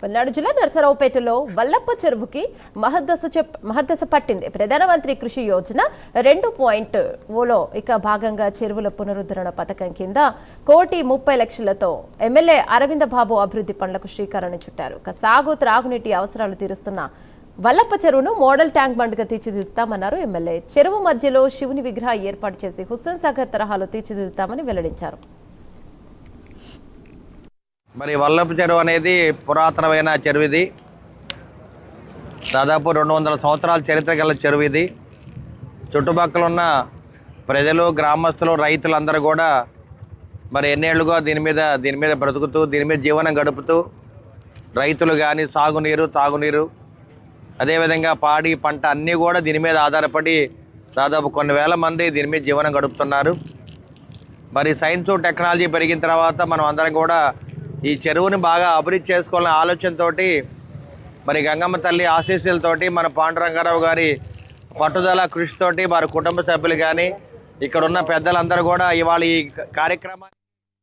పల్నాడు జిల్లా నర్సరావుపేటలో వల్లప్ప చెరువుకి మహర్దశ పట్టింది. ప్రధానమంత్రి కృషి యోజన 2.0లో ఇక భాగంగా చెరువుల పునరుద్ధరణ పథకం కింద 1,30,00,000తో ఎమ్మెల్యే అరవింద బాబు అభివృద్ధి పనులకు శ్రీకారం చుట్టారు. సాగు త్రాగునీటి అవసరాలు తీరుస్తున్న వల్లప్ప చెరువును మోడల్ ట్యాంక్ బండ్గా తీర్చిదిద్దుతామన్నారు ఎమ్మెల్యే. చెరువు మధ్యలో శివుని విగ్రహం ఏర్పాటు చేసి హుస్సేన్ సాగర్ తరహాలో తీర్చిదిద్దుతామని వెల్లడించారు. మరి వల్లప్ప చెరువు అనేది పురాతనమైన చెరువు. ఇది దాదాపు 200 సంవత్సరాల చరిత్ర గల చెరువు. ఇది చుట్టుపక్కల ఉన్న ప్రజలు, గ్రామస్తులు, రైతులందరూ కూడా మరి ఎన్నేళ్లుగా దీని మీద బ్రతుకుతూ దీని మీద జీవనం గడుపుతూ రైతులు కానీ సాగునీరు, తాగునీరు, అదేవిధంగా పాడి పంట అన్నీ కూడా దీని మీద ఆధారపడి దాదాపు కొన్ని వేల మంది దీని మీద జీవనం గడుపుతున్నారు. మరి సైన్స్ టెక్నాలజీ పెరిగిన తర్వాత మనం అందరం కూడా ఈ చెరువుని బాగా అభివృద్ధి చేసుకోవాలనే ఆలోచనతోటి మరి గంగమ్మ తల్లి ఆశీస్సులతోటి మన పాండురంగారావు గారి పట్టుదల కృషితోటి వారి కుటుంబ సభ్యులు కానీ ఇక్కడ ఉన్న పెద్దలందరూ కూడా ఇవాళ ఈ కార్యక్రమాన్ని